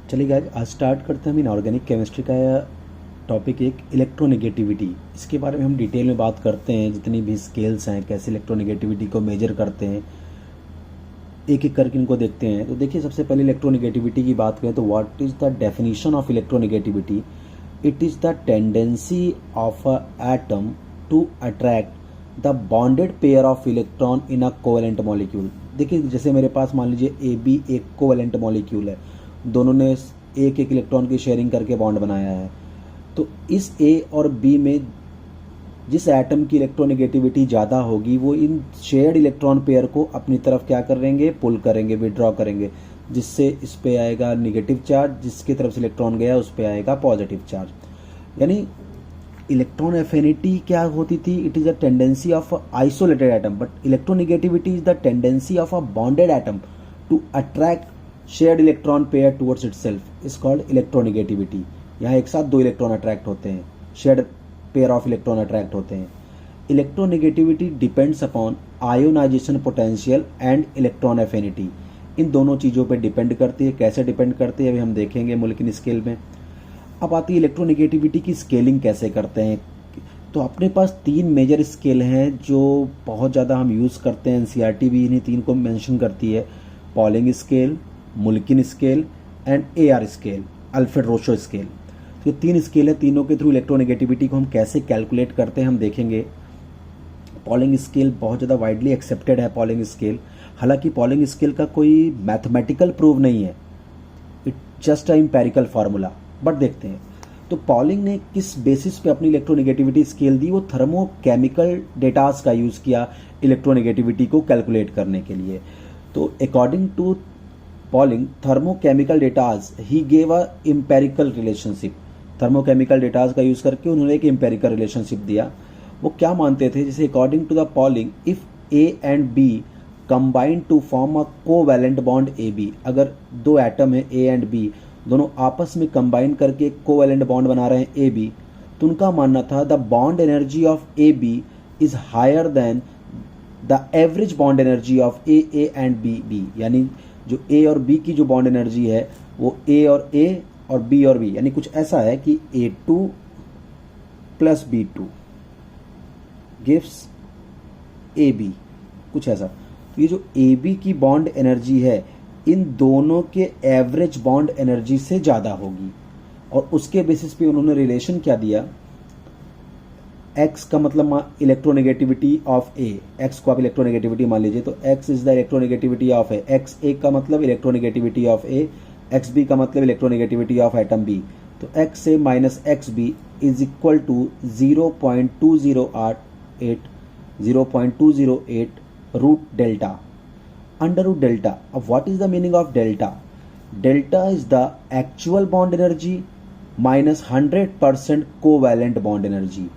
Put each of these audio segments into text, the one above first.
चलिए गाइस, आज स्टार्ट करते हैं हम इनऑर्गेनिक केमिस्ट्री का टॉपिक एक इलेक्ट्रोनेगेटिविटी। इसके बारे में हम डिटेल में बात करते हैं, जितनी भी स्केल्स हैं, कैसे इलेक्ट्रोनेगेटिविटी को मेजर करते हैं, एक एक करके इनको देखते हैं। तो देखिए, सबसे पहले इलेक्ट्रोनेगेटिविटी की बात करें तो what is the definition of electronegativity? It is the tendency of a atom to attract the bonded pair of electron in a covalent molecule. देखिए, जैसे मेरे पास मान लीजिए ए बी एक कोवेलेंट मॉलिक्यूल है, दोनों ने एक एक इलेक्ट्रॉन की शेयरिंग करके बॉन्ड बनाया है। तो इस ए और बी में जिस एटम की इलेक्ट्रोनेगेटिविटी ज़्यादा होगी वो इन शेयर्ड इलेक्ट्रॉन पेयर को अपनी तरफ क्या करेंगे, पुल करेंगे, विड्रॉ करेंगे, जिससे इस पे आएगा निगेटिव चार्ज, जिसकी तरफ से इलेक्ट्रॉन गया उस पे आएगा पॉजिटिव चार्ज। यानी इलेक्ट्रॉन एफिनिटी क्या होती थी? It is a tendency of isolated atom, but electronegativity is the tendency of a bonded atom to attract shared electron pair towards itself is called electronegativity. यहाँ एक साथ दो इलेक्ट्रॉन अट्रैक्ट होते हैं, shared pair of electron attract होते हैं। Electronegativity depends upon ionisation potential and electron affinity. इन दोनों चीज़ों पे डिपेंड करती है। कैसे डिपेंड करती है अभी हम देखेंगे मोलिक्यूलर स्केल में। अब आती है इलेक्ट्रोनेगेटिविटी की स्केलिंग कैसे करते हैं। तो अपने पास तीन मेजर स्केल हैं जो बहुत ज़्यादा हम यूज़ करते हैं। एनसीईआरटी भी इन्हीं तीन को मेंशन करती है: Pauling scale, Mulliken scale and AR scale, Allred Rochow scale. तो ये तीन स्केल है, तीनों के थ्रू इलेक्ट्रोनेगेटिविटी को हम कैसे कैलकुलेट करते हैं हम देखेंगे। पॉलिंग स्केल बहुत ज़्यादा वाइडली एक्सेप्टेड है। पॉलिंग स्केल, हालांकि पॉलिंग स्केल का कोई मैथमेटिकल प्रूव नहीं है, it just a empirical formula, but देखते हैं। तो पॉलिंग ने किस बेसिस पे अपनी इलेक्ट्रोनेगेटिविटी स्केल दी? वो थर्मोकेमिकल डेटास का यूज़ किया इलेक्ट्रोनेगेटिविटी को कैलकुलेट करने के लिए। तो according to Pauling thermochemical datas ही gave a empirical relationship. Thermochemical datas का यूज़ करके उन्होंने एक एम्पेरिकल रिलेशनशिप दिया। वो क्या मानते थे? जैसे according to the Pauling, if A and B combine to form a covalent bond A B, अगर दो एटम है ए एंड बी, दोनों आपस में कंबाइन करके एक कोवैलेंट बॉन्ड बना रहे हैं ए बी, तो उनका मानना था the bond energy of A B is higher than the average bond energy of A and B B. यानी जो ए और बी की जो बॉन्ड एनर्जी है वो ए और बी और बी, यानी कुछ ऐसा है कि A2 plus B2 gives AB, कुछ ऐसा। तो ये जो AB की बॉन्ड एनर्जी है इन दोनों के एवरेज बॉन्ड एनर्जी से ज़्यादा होगी, और उसके बेसिस पे उन्होंने रिलेशन क्या दिया? X का मतलब इलेक्ट्रोनेगेटिविटी ऑफ A, X को आप इलेक्ट्रोनेगेटिविटी मान लीजिए, तो X is the electronegativity of A। XA का मतलब इलेक्ट्रोनेगेटिविटी ऑफ A, XB का मतलब इलेक्ट्रोनेगेटिविटी ऑफ एटम B। तो XA minus XB is equal to 0.208 root delta, under root delta. अब what is the meaning of delta? Delta is the actual bond energy minus 100% covalent bond energy.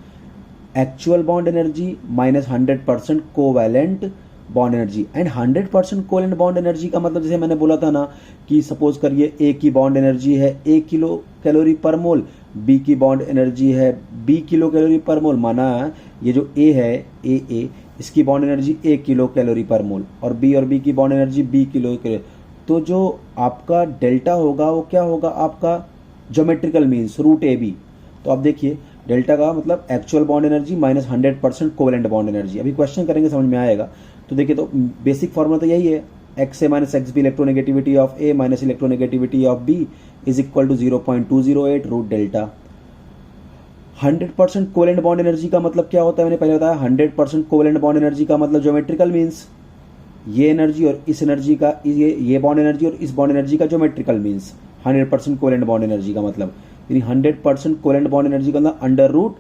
Actual bond energy minus 100% covalent bond energy. And 100% covalent bond energy का मतलब, जैसे मैंने बोला था ना कि suppose करिए ए की बॉन्ड एनर्जी है 1 किलो कैलोरी पर मोल, बी की बॉन्ड एनर्जी है B किलो कैलोरी पर मोल। माना ये जो ए है ए, इसकी बॉन्ड एनर्जी 1 किलो कैलोरी पर मोल, और बी की bond energy B kilo calorie. तो जो आपका डेल्टा होगा वो क्या होगा? आपका ज्योमेट्रिकल मीन्स रूट AB। तो आप देखिए, डेल्टा का मतलब actual bond energy minus 100% covalent bond energy. अभी क्वेश्चन करेंगे समझ में आएगा। तो देखिए, तो बेसिक फॉर्मूला तो यही है, XA minus XB electronegativity of A minus electronegativity of B is equal to 0.208 root delta. 100% covalent bond energy का मतलब क्या होता है? मैंने पहले बताया 100% कोवैलेंट बॉन्ड एनर्जी का मतलब ज्योमेट्रिकल मीन्स ये एनर्जी और इस एनर्जी का, ये बॉन्ड एनर्जी और इस बॉन्ड एनर्जी का geometrical means 100% covalent bond energy का मतलब, यानी 100% कोवैलेंट बॉन्ड एनर्जी का मतलब under root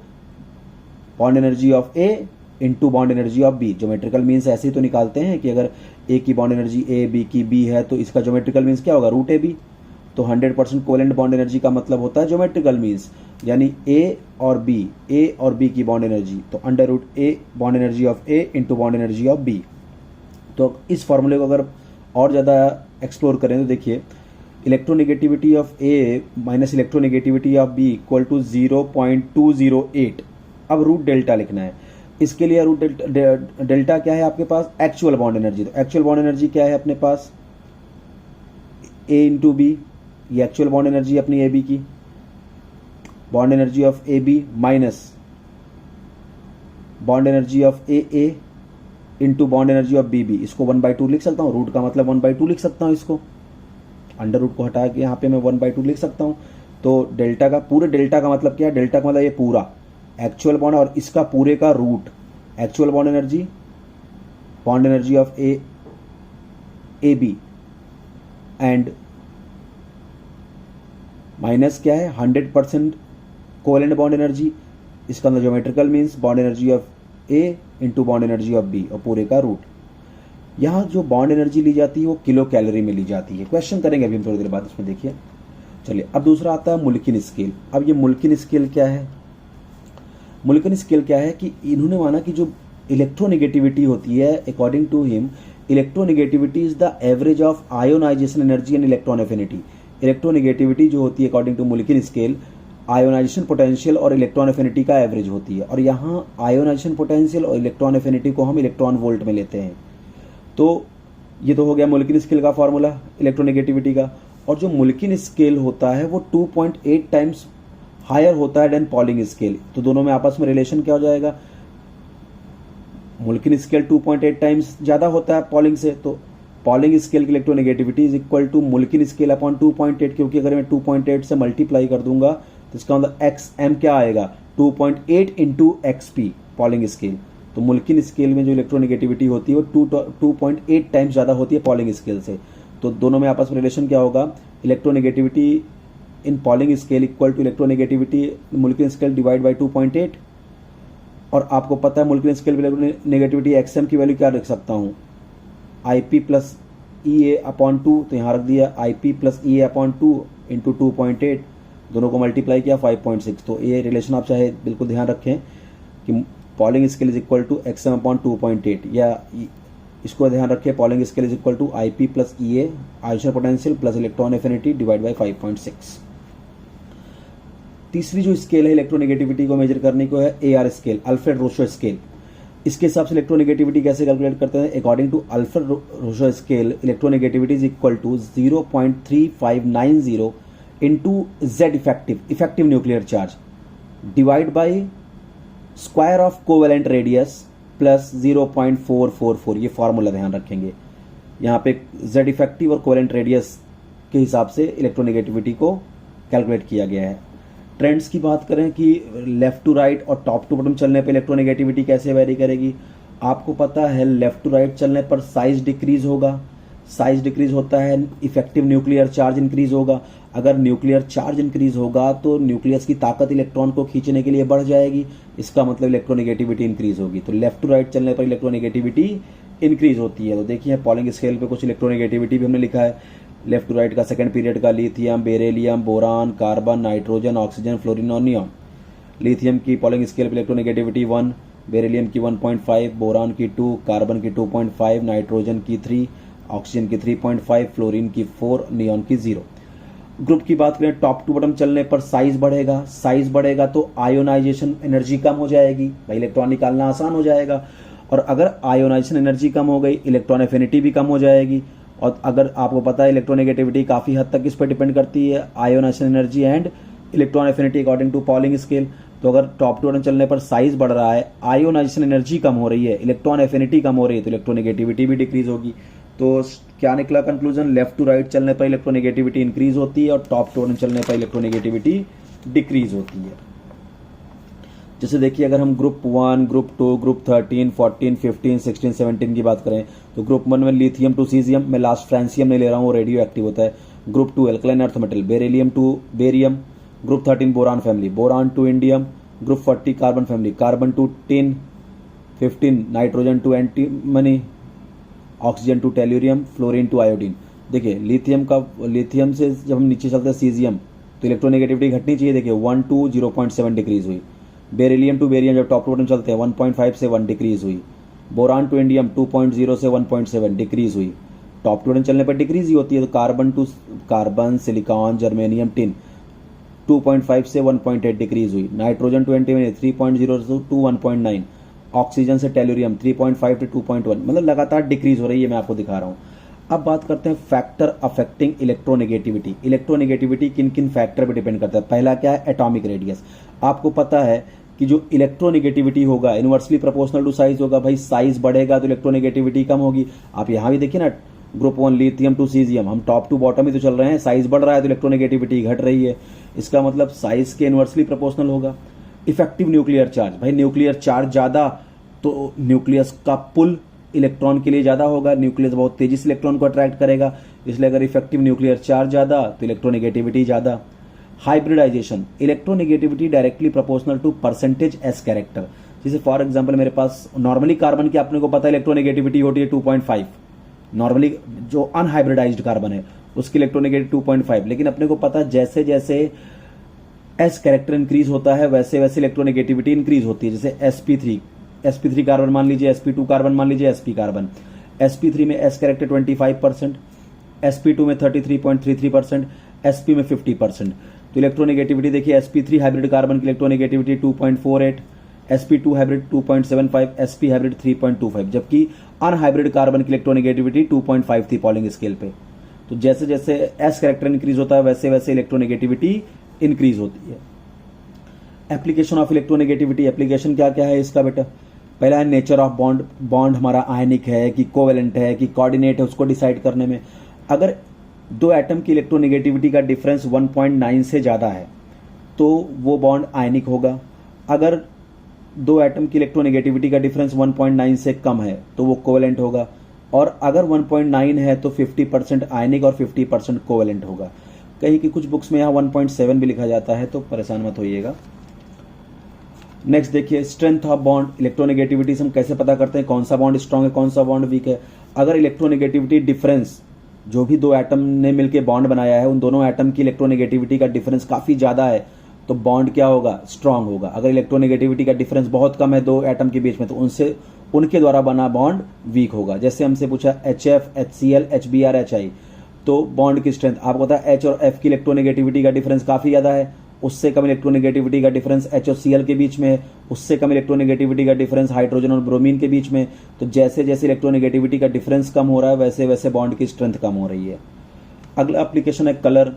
bond energy of A into bond energy of B। Geometrical means ऐसे ही तो निकालते हैं कि अगर A की बॉन्ड एनर्जी A, B की B है तो इसका ज्योमेट्रिकल मीन्स क्या होगा? Root AB। तो 100% कोवैलेंट बॉन्ड एनर्जी का मतलब होता है ज्योमेट्रिकल मीन्स, यानी A और B की बॉन्ड एनर्जी, तो under root A bond energy of A into bond energy of B। तो इस फॉर्मूले को अगर और ज़्यादा एक्सप्लोर करें तो देखिए, electronegativity of A minus electronegativity of B equal to 0.208। अब रूट डेल्टा लिखना है। इसके लिए रूट डेल्टा क्या है आपके पास? Actual bond energy. तो एक्चुअल बॉन्ड एनर्जी क्या है अपने पास? A इंटू बी, ये एक्चुअल बॉन्ड एनर्जी अपनी ए बी की, bond energy of A B minus bond energy of A into bond energy of B B, इसको 1/2 लिख सकता हूँ, रूट का मतलब 1/2 लिख सकता हूँ, इसको अंडर रूट को हटा के यहाँ पे मैं 1/2 लिख सकता हूँ। तो डेल्टा का, पूरे डेल्टा का मतलब क्या है, डेल्टा का मतलब ये पूरा एक्चुअल बॉन्ड और इसका पूरे का root actual bond energy of A B and minus क्या है 100% कोवेलेंट बॉन्ड एनर्जी, इसका अंदर geometrical means bond energy of A into bond energy of B और पूरे का रूट। यहाँ जो बॉन्ड एनर्जी ली जाती है वो किलो कैलोरी में ली जाती है। क्वेश्चन करेंगे अभी हम थोड़ी देर बाद, इसमें देखिए। चलिए अब दूसरा आता है मुल्किन स्केल। अब ये मुल्किन स्केल क्या है? मुल्किन स्केल क्या है कि इन्होंने माना कि जो इलेक्ट्रोनेगेटिविटी होती है, according to him electronegativity is the average of ionisation energy and electron affinity. Electronegativity जो होती है according to Mulliken scale ionisation potential और इलेक्ट्रॉन एफिनिटी का एवरेज होती है, और यहाँ आयोनाइजेशन पोटेंशियल और इलेक्ट्रॉन एफिनिटी को हम इलेक्ट्रॉन वोल्ट में लेते हैं। तो ये तो हो गया मुल्किन स्केल का फॉर्मूला इलेक्ट्रोनेगेटिविटी का। और जो मुल्किन स्केल होता है वो 2.8 टाइम्स हायर होता है देन पॉलिंग स्केल। तो दोनों में आपस में रिलेशन क्या हो जाएगा? मुल्किन स्केल 2.8 टाइम्स ज्यादा होता है पॉलिंग से, तो पॉलिंग स्केल की electronegativity is equal to Mulliken scale upon 2.8, क्योंकि अगर मैं 2.8 से मल्टीप्लाई कर दूंगा तो इसका मतलब एक्स एम क्या आएगा 2.8 into x P polling scale. तो मुल्किन स्केल में जो इलेक्ट्रोनेगेटिविटी होती है वो 2.8 टाइम्स ज़्यादा होती है पॉलिंग स्केल से। तो दोनों में आपस में रिलेशन क्या होगा? Electronegativity in Pauling scale equal to electronegativity Mulliken scale divide by 2.8। और आपको पता है मुल्किन स्केल में इलेक्ट्रोनेगेटिविटी एक्सएम की वैल्यू क्या रख सकता हूँ? I P plus E A upon 2, तो यहाँ रख दिया I P plus E A upon 2 into 2.8, दोनों को मल्टीप्लाई किया 5.6। तो ये रिलेशन आप चाहे बिल्कुल ध्यान रखें कि Pauling scale is equal to X M upon 2.8, या इसको ध्यान रखें Pauling scale is equal to I P plus E A ionisation potential plus electron affinity divide by 5.6। तीसरी जो स्केल है इलेक्ट्रोनेगेटिविटी को मेजर करने को है AR scale, Allred Rochow scale. इसके हिसाब से इलेक्ट्रोनेगेटिविटी कैसे कैलकुलेट करते हैं? According to Allred Rochow scale electronegativity is equal to 0.3590 into Z effective nuclear charge divide by square of covalent radius plus 0.444। ये फॉर्मूला ध्यान रखेंगे, यहाँ पे जेड इफेक्टिव और कोवेलेंट रेडियस के हिसाब से इलेक्ट्रोनेगेटिविटी को कैलकुलेट किया गया है। ट्रेंड्स की बात करें कि लेफ्ट टू राइट और टॉप टू बॉटम चलने पे इलेक्ट्रोनेगेटिविटी कैसे वेरी करेगी? आपको पता है लेफ्ट टू राइट चलने पर साइज डिक्रीज होगा, साइज डिक्रीज होता है इफेक्टिव न्यूक्लियर चार्ज इंक्रीज होगा। अगर न्यूक्लियर चार्ज इंक्रीज होगा तो न्यूक्लियस की ताकत इलेक्ट्रॉन को खींचने के लिए बढ़ जाएगी, इसका मतलब इलेक्ट्रोनेगेटिविटी इंक्रीज होगी। तो लेफ्ट टू राइट चलने पर इलेक्ट्रोनेगेटिविटी इंक्रीज होती है। तो देखिए पॉलिंग स्केल पे कुछ इलेक्ट्रोनेगेटिविटी भी हमने लिखा है लेफ्ट टू राइट का सेकंड पीरियड का lithium, beryllium, boron, carbon, nitrogen, oxygen, fluorine और नियॉन। लिथियम की पॉलिंग स्केल पर इलेक्ट्रोनेगेटिविटी 1, बेरिलियम की 1.5, बोरान की 2, कार्बन की 2.5, नाइट्रोजन की 3, ऑक्सीजन की 3.5, फ्लोरीन की 4, नियॉन की 0। ग्रुप की बात करें टॉप टू बॉटम चलने पर साइज बढ़ेगा, साइज बढ़ेगा तो आयोनाइजेशन एनर्जी कम हो जाएगी, भाई इलेक्ट्रॉन निकालना आसान हो जाएगा। और अगर आयोनाइजेशन एनर्जी कम हो गई इलेक्ट्रॉन एफिनिटी भी कम हो जाएगी। और अगर आपको पता है इलेक्ट्रोनेगेटिविटी काफी हद तक इस पर डिपेंड करती है, ionisation energy and electron affinity according to Pauling scale. तो अगर टॉप टू बॉटम चलने पर साइज बढ़ रहा है, आयोनाइजेशन एनर्जी कम हो रही है, इलेक्ट्रॉन एफिनिटी कम हो रही है, तो इलेक्ट्रोनेगेटिविटी भी डिक्रीज होगी। तो क्या निकला कंक्लूजन? लेफ्ट टू राइट चलने पर इलेक्ट्रोनेगेटिविटी इंक्रीज होती है और टॉप टू बॉटम चलने पर इलेक्ट्रोनेगेटिविटी डिक्रीज होती है। जैसे देखिए अगर हम ग्रुप 1, ग्रुप 2, ग्रुप 13, 14, 15, 16, 17 की बात करें तो ग्रुप 1 में लिथियम टू सीजियम, मैं लास्ट फ्रांसियम नहीं ले रहा हूँ, वो रेडियो एक्टिव होता है। Group 2 alkaline earth metal, beryllium to barium. Group 13 boron family, boron to indium. Group 40 carbon family, carbon to tin. 15 nitrogen to antimony, oxygen to tellurium, fluorine to iodine. देखिए lithium से जब हम नीचे चलते हैं caesium तो इलेक्ट्रोनेगेटिविटी घटनी चाहिए। देखिए 1 to 0.7 डिक्रीज हुई। बेरिलियम टू बेरियम जब टॉप टू बॉटम चलते हैं 1.5 से 1 डिक्रीज हुई। बोरान टू इंडियम 2.0 से 1.7 डिक्रीज हुई। टॉप टू बॉटम चलने पर डिक्रीज ही होती है। तो carbon to carbon, silicon, germanium, tin 2.5 से 1.8 डिक्रीज हुई। Nitrogen to antimony 3.0 to 1.9। Oxygen से टेल्यूरियम 3.5 to 2.1, मतलब लगातार डिक्रीज हो रही है, मैं आपको दिखा रहा हूं। अब बात करते हैं फैक्टर अफेक्टिंग इलेक्ट्रोनेगेटिविटी। इलेक्ट्रोनेगेटिविटी किन किन फैक्टर पर डिपेंड करता है। पहला क्या है, एटॉमिक रेडियस। आपको पता है कि जो इलेक्ट्रोनेगेटिविटी होगा इनवर्सली प्रोपोर्शनल टू साइज होगा। भाई साइज बढ़ेगा तो इलेक्ट्रोनेगेटिविटी कम होगी। आप यहाँ भी देखिए ना, ग्रुप 1 लिथियम टू सीजियम, हम टॉप टू बॉटम ही तो चल रहे हैं। साइज बढ़ रहा है तो इलेक्ट्रोनेगेटिविटी घट रही है। इसका मतलब साइज के इनवर्सली प्रोपोर्शनल होगा। इफेक्टिव न्यूक्लियर चार्ज, भाई न्यूक्लियर चार्ज ज्यादा तो न्यूक्लियस का पुल इलेक्ट्रॉन के लिए ज्यादा होगा। न्यूक्लियस बहुत तेजी से इलेक्ट्रॉन को अट्रैक्ट करेगा, इसलिए अगर इफेक्टिव न्यूक्लियर चार्ज ज्यादा तो इलेक्ट्रोनेगेटिविटी ज्यादा। Hybridisation, electronegativity directly proportional to percentage S character. जैसे फॉर एग्जांपल मेरे पास नॉर्मली कार्बन की आपने को पता है इलेक्ट्रोनेगेटिविटी होती है 2.5। नॉर्मली जो अनहाइब्रिडाइज्ड कार्बन है उसकी इलेक्ट्रोनेगेटिविटी 2.5, लेकिन अपने को पता जैसे जैसे एस कैरेक्टर इंक्रीज होता है वैसे वैसे इलेक्ट्रोनेगेटिविटी इंक्रीज होती है। जैसे sp3 कार्बन मान लीजिए, sp2 कार्बन मान लीजिए, sp कार्बन। sp3 में s कैरेक्टर 25%, sp2 में 33.33%, sp में 50%। तो इलेक्ट्रोनेगेटिविटी देखिए, sp3 हाइब्रिड कार्बन की electronegativity 2.48, sp2 hybrid 2.75, sp hybrid 3.25, जबकि अनहाइब्रिड कार्बन की इलेक्ट्रोनेगेटिविटी 2.5 थी पॉलिंग स्केल पे। तो जैसे जैसे s कैरेक्टर इंक्रीज होता है वैसे वैसे इलेक्ट्रोनेगेटिविटी इंक्रीज होती है। एप्लीकेशन ऑफ इलेक्ट्रोनेगेटिविटी, एप्लीकेशन क्या क्या है इसका बेटा। पहला है नेचर ऑफ बॉन्ड, बॉन्ड हमारा आयनिक है कि कोवेलेंट है कि कोऑर्डिनेट है, उसको डिसाइड करने में। अगर दो एटम की इलेक्ट्रोनेगेटिविटी का डिफरेंस 1.9 से ज्यादा है तो वो बॉन्ड आयनिक होगा। अगर दो एटम की इलेक्ट्रोनेगेटिविटी का डिफरेंस 1.9 से कम है तो वो कोवेलेंट होगा, और अगर 1.9 है तो 50% आयनिक और 50% कोवेलेंट होगा। कहीं की कुछ बुक्स में यहाँ 1.7 भी लिखा जाता है, तो परेशान मत होइएगा। नेक्स्ट देखिए, स्ट्रेंथ ऑफ बॉन्ड। इलेक्ट्रोनेगेटिविटी से हम कैसे पता करते हैं कौन सा बॉन्ड स्ट्रांग है कौन सा बॉन्ड वीक है। अगर इलेक्ट्रोनेगेटिविटी डिफरेंस, जो भी दो एटम ने मिलकर बॉन्ड बनाया है उन दोनों एटम की इलेक्ट्रोनेगेटिविटी का डिफरेंस काफी ज्यादा है तो बॉन्ड क्या होगा, स्ट्रांग होगा। अगर इलेक्ट्रोनेगेटिविटी का डिफरेंस बहुत कम है दो एटम के बीच में तो उनसे उनके द्वारा बना बॉन्ड वीक होगा। जैसे हमसे पूछा HF, HCl, HBr, HI, तो बॉन्ड की स्ट्रेंथ आपको पता है H और F की इलेक्ट्रोनेगेटिविटी का डिफरेंस काफी ज्यादा है, उससे कम इलेक्ट्रोनेगेटिविटी का डिफरेंस H और Cl के बीच में है, उससे कम इलेक्ट्रोनेगेटिविटी का डिफरेंस हाइड्रोजन और ब्रोमीन के बीच में। तो जैसे जैसे इलेक्ट्रोनेगेटिविटी का डिफरेंस कम हो रहा है वैसे वैसे बॉन्ड की स्ट्रेंथ कम हो रही है। अगला एप्लीकेशन है कलर।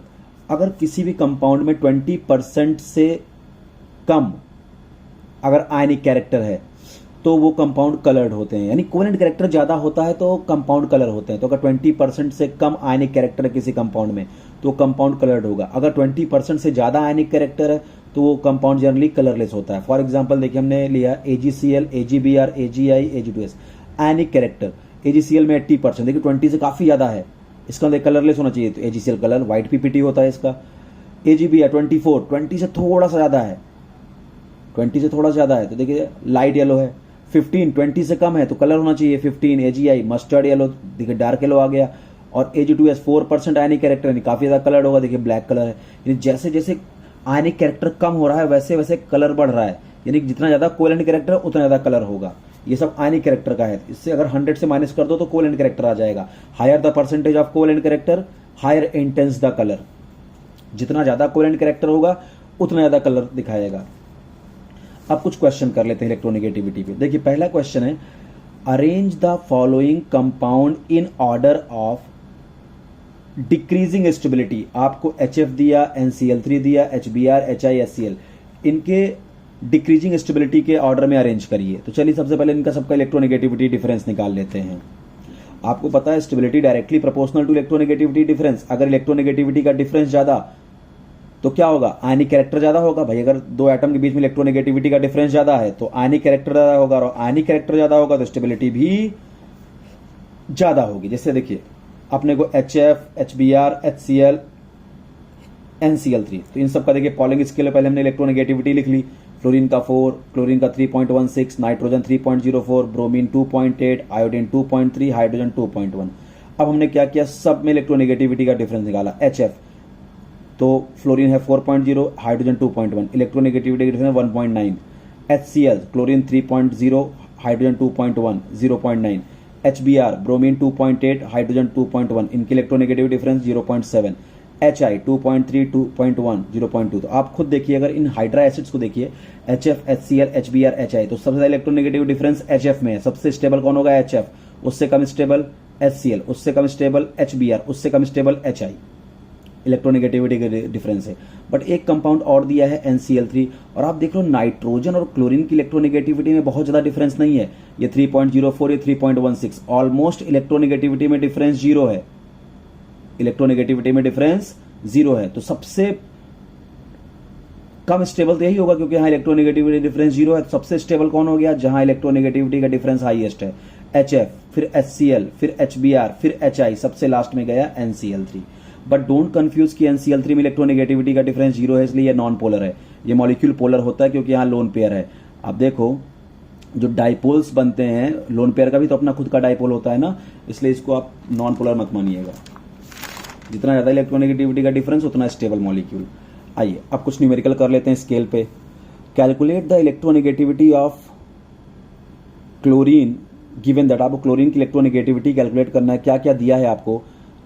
अगर किसी भी कंपाउंड में 20% से कम अगर आयनिक कैरेक्टर है तो वो कंपाउंड कलर्ड होते हैं, यानी कोवेलेंट कैरेक्टर ज्यादा होता है तो कंपाउंड कलर होते हैं। तो अगर 20% से कम आयनिक कैरेक्टर है किसी कंपाउंड में तो कंपाउंड कलर्ड होगा। अगर 20% से ज्यादा आयनिक कैरेक्टर है तो वो कंपाउंड जनरली कलरलेस होता है। फॉर एग्जांपल देखिए, हमने लिया AgCl, AgBr, AgI, Ag2S। आयनिक कैरेक्टर AgCl में 80%, देखिए 20 से काफी ज्यादा है, इसका मतलब कलरलेस होना चाहिए, तो AgCl कलर व्हाइट PPT होता है इसका। AgBr 24, 20 से थोड़ा सा ज्यादा है, 20 से थोड़ा ज्यादा है तो देखिए लाइट येलो है। 15, 20 से कम है तो कलर होना चाहिए 15। AgI मस्टर्ड येलो, देखिए डार्क येलो आ गया। और Ag2S 4% आयनिक कैरेक्टर है, काफी ज्यादा कलर होगा, देखिए ब्लैक कलर है। यानी जैसे जैसे आयनिक कैरेक्टर कम हो रहा है वैसे वैसे कलर बढ़ रहा है, यानी जितना ज्यादा कोवेलेंट कैरेक्टर उतना ज्यादा कलर होगा। ये सब आयनिक कैरेक्टर का है। इससे अगर 100 से माइनस कर दो तो कोवेलेंट कैरेक्टर आ जाएगा। Higher the percentage of covalent character higher intense the colour. जितना ज्यादा कोवेलेंट कैरेक्टर होगा उतना ज्यादा कलर दिखाएगा। अब कुछ क्वेश्चन कर लेते हैं इलेक्ट्रोनेगेटिविटी पे। देखिए पहला क्वेश्चन है, arrange the following compound in order of decreasing stability. आपको HF दिया, NCl3 दिया, HBr, HI, HCl, इनके डिक्रीजिंग स्टेबिलिटी के ऑर्डर में अरेंज करिए। तो चलिए सबसे पहले इनका सबका इलेक्ट्रोनेगेटिविटी डिफरेंस निकाल लेते हैं। आपको पता है stability directly proportional to electronegativity difference. अगर इलेक्ट्रोनेगेटिविटी का डिफरेंस ज्यादा तो क्या होगा, आयनिक कैरेक्टर ज्यादा होगा। भाई अगर दो एटम के बीच में इलेक्ट्रोनेगेटिविटी का डिफरेंस ज्यादा है तो आयनिक कैरेक्टर ज्यादा होगा, और आयनिक कैरेक्टर ज्यादा होगा तो स्टेबिलिटी भी ज्यादा होगी। जैसे देखिए अपने को HF, HBr, HCl, NCl3, तो इन सब का देखिए पॉलिंग स्केल पहले हमने इलेक्ट्रोनेगेटिविटी लिख ली। फ्लोरीन का 4, क्लोरीन का 3.16, नाइट्रोजन 3.04, ब्रोमीन 2.8, आयोडीन 2.3, हाइड्रोजन 2.1। अब हमने क्या किया, सब में इलेक्ट्रोनेगेटिविटी का डिफरेंस निकाला। HF तो फ्लोरीन है 4.0, हाइड्रोजन 2.1, इलेक्ट्रोनेगेटिविटी का difference 1.9। HCl chlorine 3.0, hydrogen 2.1, 0.9। HBr bromine 2.8, hydrogen 2.1, इनकी इलेक्ट्रोनेगेटिविटी डिफरेंस 0.7। HI 2.3, 2.1, 0.2। तो आप खुद देखिए, अगर इन हाइड्रा एसिड्स को देखिए HF, HCl, HBr, HI, तो सबसे ज्यादा इलेक्ट्रोनेगेटिव डिफरेंस HF में है। सबसे स्टेबल कौन होगा, HF। उससे कम स्टेबल HCl, उससे कम स्टेबल HBr, उससे कम स्टेबल HI। इलेक्ट्रोनेगेटिविटी का डिफरेंस है। बट एक कंपाउंड और दिया है NCl3, और आप देख लो नाइट्रोजन और क्लोरीन की इलेक्ट्रोनेगेटिविटी में बहुत ज्यादा डिफरेंस नहीं है। ये 3.04, ये 3.16, ऑलमोस्ट इलेक्ट्रोनेगेटिविटी में डिफरेंस जीरो है। इलेक्ट्रोनेगेटिविटी में डिफरेंस जीरो है। तो सबसे कम स्टेबल तो यही होगा, क्योंकि यहाँ इलेक्ट्रोनेगेटिविटी डिफरेंस जीरो है। तो सबसे स्टेबल कौन हो गया? जहां इलेक्ट्रोनेगेटिविटी का डिफरेंस हाईएस्ट है, HF, फिर HCl, फिर HBr, फिर HI, सबसे लास्ट में गया NCl3। बट डोंट कंफ्यूज कि NCl3 में इलेक्ट्रोनेगेटिविटी का डिफरेंस जीरो है, इसलिए ये नॉन पोलर है। ये मॉलिक्यूल पोलर होता है क्योंकि यहाँ लोन पेयर है। आप देखो जो डाइपोल्स बनते हैं, लोन पेयर का भी तो अपना खुद का डाइपोल होता है ना, इसलिए इसको आप नॉन पोलर मत मानिएगा। जितना ज्यादा इलेक्ट्रोनेगेटिविटी का डिफरेंस उतना स्टेबल मॉलिक्यूल। आइए अब कुछ न्यूमेरिकल कर लेते हैं स्केल पे। Calculate the electronegativity of chlorine given that. आपको क्लोरीन की इलेक्ट्रोनेगेटिविटी कैलकुलेट करना है। क्या क्या दिया है आपको?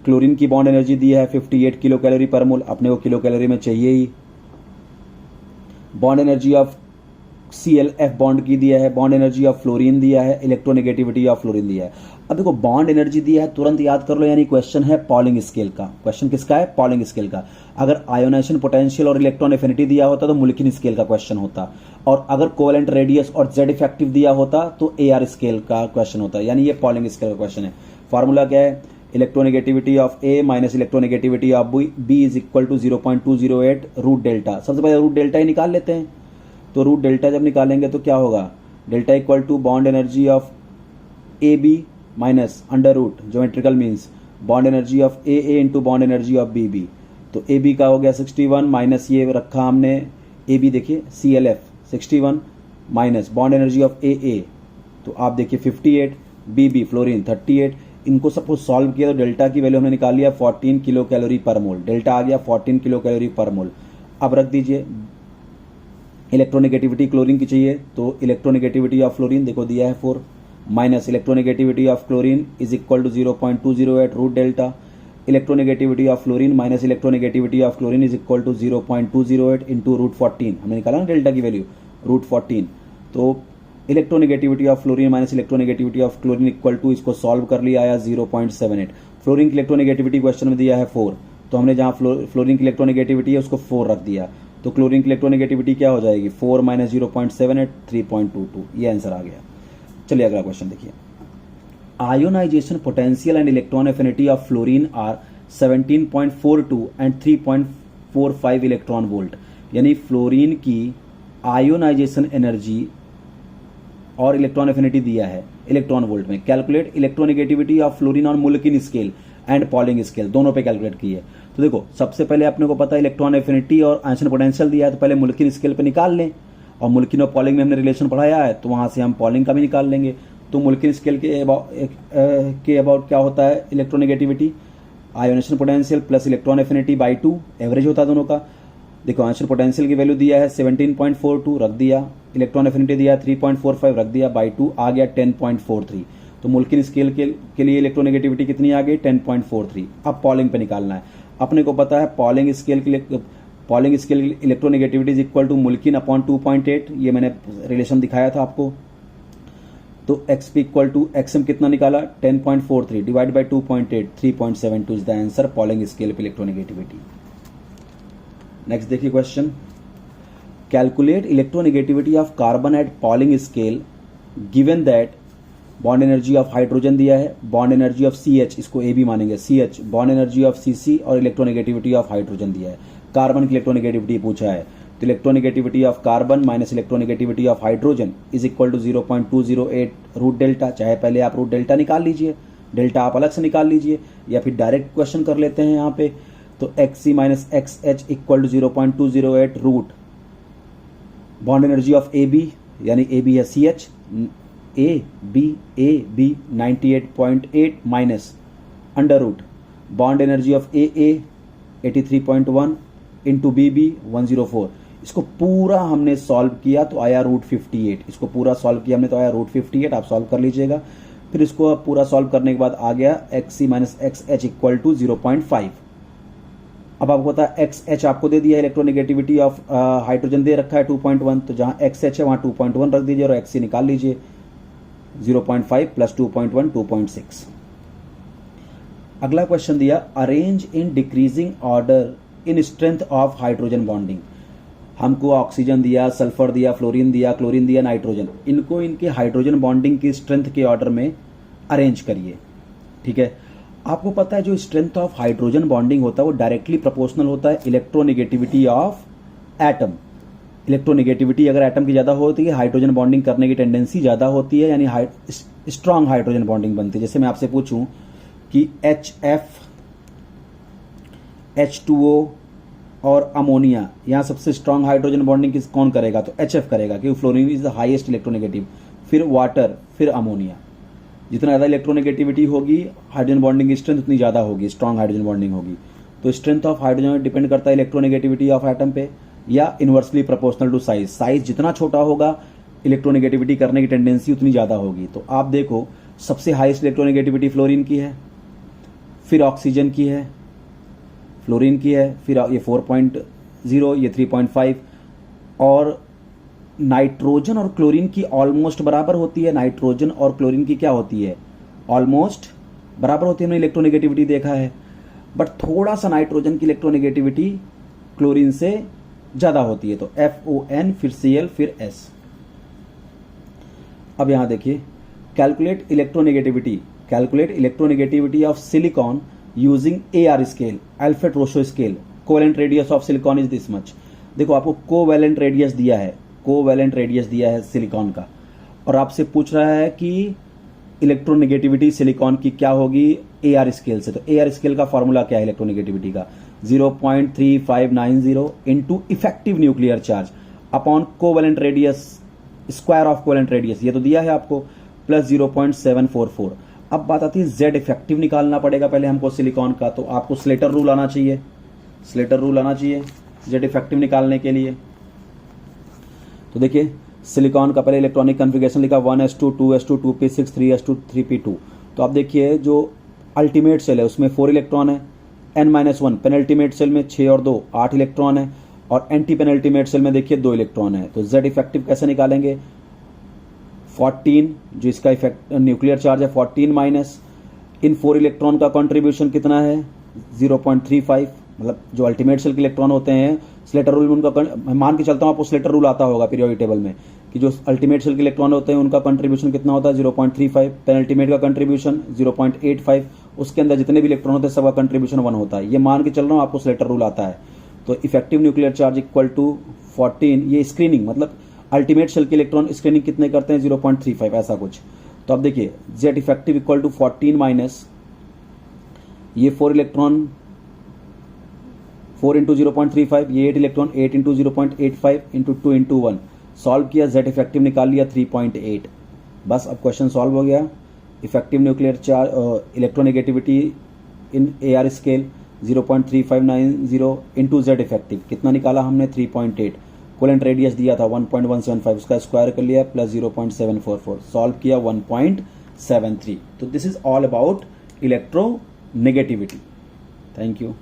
क्लोरीन की बॉन्ड एनर्जी दी है 58 किलो कैलोरी पर मोल, अपने को किलो कैलोरी में चाहिए ही। Bond energy of ClF bond की दिया है, बॉन्ड एनर्जी ऑफ फ्लोरीन दिया है, इलेक्ट्रोनेगेटिविटी ऑफ फ्लोरीन दिया है। अब देखो बॉन्ड एनर्जी दिया है, तुरंत याद कर लो, यानी क्वेश्चन है पॉलिंग स्केल का। क्वेश्चन किसका है? पॉलिंग स्केल का। अगर आयोनाइजेशन पोटेंशियल और इलेक्ट्रॉन एफिनिटी दिया होता तो मुल्किन स्केल का क्वेश्चन होता, और अगर कोवेलेंट रेडियस और जेड इफेक्टिव दिया होता तो AR स्केल का क्वेश्चन होता। यानी ये पॉलिंग स्केल का क्वेश्चन है। फॉर्मूला क्या है? Electronegativity of A minus electronegativity of B is equal to 0.208 root delta. सबसे पहले रूट डेल्टा ही निकाल लेते हैं। तो रूट डेल्टा जब निकालेंगे तो क्या होगा? Delta equal to bond energy of AB minus under root geometrical means bond energy of AA into bond energy of BB। तो AB का हो गया 61 माइनस ये रखा हमने AB, देखिए ClF 61 minus bond energy of AA, तो आप देखिए 58, BB फ्लोरीन 38। इनको सबको सॉल्व किया तो डेल्टा की वैल्यू हमने निकाल लिया 14 किलो कैलोरी पर मोल। डेल्टा आ गया 14 किलो कैलोरी पर मोल। अब रख दीजिए इलेक्ट्रोनेगेटिविटी क्लोरीन की चाहिए, तो इलेक्ट्रोनेगेटिविटी ऑफ फ्लोरीन देखो दिया है 4 minus electronegativity of chlorine is equal to 0.208 root delta. Electronegativity of fluorine minus electronegativity of chlorine is equal to 0.208 into root 14। हमने निकाला ना डेल्टा की वैल्यू रूट 14। तो electronegativity of fluorine minus electronegativity of chlorine equal to, इसको solve कर लिया आया 0.78। Fluorine की इलेक्ट्रोनेगेटिविटी क्वेश्चन में दिया है 4, तो हमने जहां फ्लोरीन की इलेक्ट्रोनेगेटिविटी है उसको 4 रख दिया। तो क्लोरीन की इलेक्ट्रोनेगेटिविटी क्या हो जाएगी? 4 माइनस 0.78 3.22। ये आंसर आ गया। चलिए अगला क्वेश्चन देखिए। Ionisation potential and electron affinity of fluorine are 17.42 and 3.45 electron volt. यानी फ्लोरीन की आयोनाइजेशन एनर्जी और इलेक्ट्रॉन एफिनिटी दिया है इलेक्ट्रॉन वोल्ट में। Calculate electronegativity of fluorine on Mulliken scale and Pauling scale, दोनों पे कैलकुलेट की है। तो देखो सबसे पहले अपने को पता है इलेक्ट्रॉन एफिनिटी और आयोनाइजेशन पोटेंशियल दिया है, तो पहले मुल्किन स्केल पे निकाल लें। और मुल्किन और पॉलिंग में हमने रिलेशन पढ़ाया है, तो वहां से हम पॉलिंग का भी निकाल लेंगे। तो मुल्किन स्केल के अबाउट क्या होता है? Electronegativity ionisation potential plus electron affinity by 2, average होता है दोनों का। देखो आयोनाइजेशन पोटेंशियल की वैल्यू दिया है 17.42 रख दिया, इलेक्ट्रॉन एफिनिटी दिया है 3.45 रख दिया, बाई 2 आ गया 10.43। तो मुल्किन स्केल के लिए इलेक्ट्रोनेगेटिविटी कितनी आ गई? 10.43। अब पॉलिंग पे निकालना है। अपने को पता है पॉलिंग स्केल के लिए electronegativity is equal to Mulliken upon 2.8, ये मैंने रिलेशन दिखाया था आपको। तो XP इक्वल टू XM कितना निकाला? 10.43 divide by 2.8 3.72 is the answer Pauling scale पे इलेक्ट्रोनेगेटिविटी। नेक्स्ट देखिए question. Calculate electronegativity of carbon at Pauling scale given that bond energy of hydrogen दिया है, बॉन्ड एनर्जी ऑफ CH, इसको AB मानेंगे, CH, bond energy of CC और electronegativity of hydrogen दिया है। Carbon की इलेक्ट्रोनेगेटिविटी पूछा है, तो electronegativity of carbon minus electronegativity of hydrogen is equal to 0.208 root delta. चाहे पहले आप रूट डेल्टा निकाल लीजिए, डेल्टा आप अलग से निकाल लीजिए, या फिर डायरेक्ट क्वेश्चन कर लेते हैं यहाँ पे। तो XC minus XH equal to 0.208 root bond energy of AB, यानी AB है CH, AB 98.8 minus under root bond energy of AA 83.1 into BB 104। इसको पूरा हमने सॉल्व किया तो आया रूट 58। इसको पूरा सॉल्व किया हमने तो आया रूट 58, आप सॉल्व कर लीजिएगा। फिर इसको पूरा सॉल्व करने के बाद आ गया XC minus XH equal to 0.5। अब आपको पता है XH आपको दे दिया, इलेक्ट्रोनेगेटिविटी ऑफ हाइड्रोजन दे रखा है 2.1, तो जहां XH है वहां 2.1 रख दीजिए और XC निकाल लीजिए। 0.5 प्लस 2.1 2.6। अगला क्वेश्चन दिया, arrange in decreasing order in strength of hydrogen bonding. हमको ऑक्सीजन दिया, सल्फर दिया, फ्लोरीन दिया, क्लोरीन दिया, नाइट्रोजन, इनको इनके हाइड्रोजन बॉन्डिंग की स्ट्रेंथ के ऑर्डर में अरेंज करिए। ठीक है, आपको पता है जो स्ट्रेंथ ऑफ हाइड्रोजन बॉन्डिंग होता है वो डायरेक्टली प्रोपोर्शनल होता है इलेक्ट्रोनेगेटिविटी ऑफ एटम। इलेक्ट्रोनेगेटिविटी अगर एटम की ज्यादा होती है, हाइड्रोजन बॉन्डिंग करने की टेंडेंसी ज्यादा होती है, यानी स्ट्रॉन्ग हाइड्रोजन बॉन्डिंग बनती है। जैसे मैं आपसे पूछूं कि HF, H2O और अमोनिया, यहां सबसे स्ट्रॉन्ग हाइड्रोजन बॉन्डिंग कौन करेगा, तो HF करेगा क्योंकि fluorine is the highest electronegative, फिर वाटर, फिर अमोनिया। जितना ज्यादा इलेक्ट्रोनेगेटिविटी होगी हाइड्रोजन बॉन्डिंग की स्ट्रेंथ उतनी ज्यादा होगी, स्ट्रॉन्ग हाइड्रोजन बॉन्डिंग होगी। तो स्ट्रेंथ ऑफ हाइड्रोजन डिपेंड करता है इलेक्ट्रोनेगेटिविटी ऑफ एटम पे, या inversely proportional to size. Size जितना छोटा होगा इलेक्ट्रोनेगेटिविटी करने की टेंडेंसी उतनी ज्यादा होगी। तो आप देखो सबसे हाईएस्ट इलेक्ट्रोनेगेटिविटी फ्लोरीन की है, फिर ऑक्सीजन की है, फ्लोरीन की है, फिर ये 4.0, ये 3.5, और नाइट्रोजन और क्लोरीन की ऑलमोस्ट बराबर होती है। नाइट्रोजन और क्लोरीन की क्या होती है, ऑलमोस्ट बराबर होती है, हमने इलेक्ट्रोनेगेटिविटी देखा है। बट थोड़ा सा नाइट्रोजन की इलेक्ट्रोनेगेटिविटी क्लोरीन से ज्यादा होती है, तो FON, फिर Cl, फिर S। अब यहां देखिए, calculate electronegativity of silicon using AR scale, Allred Rochow scale. Covalent radius of silicon is this much. देखो आपको कोवेलेंट रेडियस दिया है सिलिकॉन का, और आपसे पूछ रहा है कि इलेक्ट्रोनेगेटिविटी सिलिकॉन की क्या होगी AR स्केल से। तो AR स्केल का फॉर्मूला क्या है इलेक्ट्रोनेगेटिविटी का, 0.3590 into effective nuclear charge upon covalent radius, square of covalent radius, ये तो दिया है आपको, प्लस 0.744। अब बात आती है Z इफेक्टिव निकालना पड़ेगा पहले हमको सिलिकॉन का, तो आपको स्लेटर रूल आना चाहिए, Z इफेक्टिव निकालने के लिए। तो देखिए सिलिकॉन का पहले इलेक्ट्रॉनिक कॉन्फ़िगरेशन लिखा 1s2 2s2 2p6 3s2 3p2। तो आप देखिए जो अल्टीमेट सेल है उसमें 4 इलेक्ट्रॉन है, n-1 पेनल्टीमेट सेल में 6 और 2 8 इलेक्ट्रॉन है, और एंटी पेनल्टीमेट सेल में देखिए 2 इलेक्ट्रॉन है। तो Z इफेक्टिव कैसे निकालेंगे, 14 जो इसका इफेक्ट न्यूक्लियर चार्ज है 14 माइनस इन 4 इलेक्ट्रॉन का कंट्रीब्यूशन कितना है 0.35, मतलब जो अल्टीमेट सेल के इलेक्ट्रॉन होते हैं स्लेटर रूल में उनका, मान के चलता हूं आपको स्लेटर रूल आता होगा पीरियोडिक टेबल में, कि जो अल्टीमेट सेल के इलेक्ट्रॉन होते हैं उनका कंट्रीब्यूशन कितना होता है 0.35, पेनल्टीमेट का कंट्रीब्यूशन 0.85, उसके अंदर जितने भी इलेक्ट्रॉन होते हैं सबका कंट्रीब्यूशन 1 होता है। ये मान के चल रहा हूं आपको स्लेटर रूल आता है। तो effective nuclear charge equal to 14, ये स्क्रीनिंग मतलब अल्टीमेट सेल के इलेक्ट्रॉन स्क्रीनिंग कितने करते हैं 0.35 ऐसा कुछ। तो अब देखिए Z effective equal to 14 minus ये 4 इलेक्ट्रॉन 4 इंटू 0.35, ये 8 electron 8 into 0.85 into 2 into 1, solve किया, Z इफेक्टिव निकाल लिया 3.8। बस अब क्वेश्चन सॉल्व हो गया। Effective nuclear charge electronegativity in AR scale 0.3590 into Z effective कितना निकाला हमने 3.8, कोवेलेंट रेडियस दिया था 1.175, उसका स्क्वायर कर लिया प्लस 0.744, सॉल्व किया 1.73। तो this is all about electronegativity. Thank you.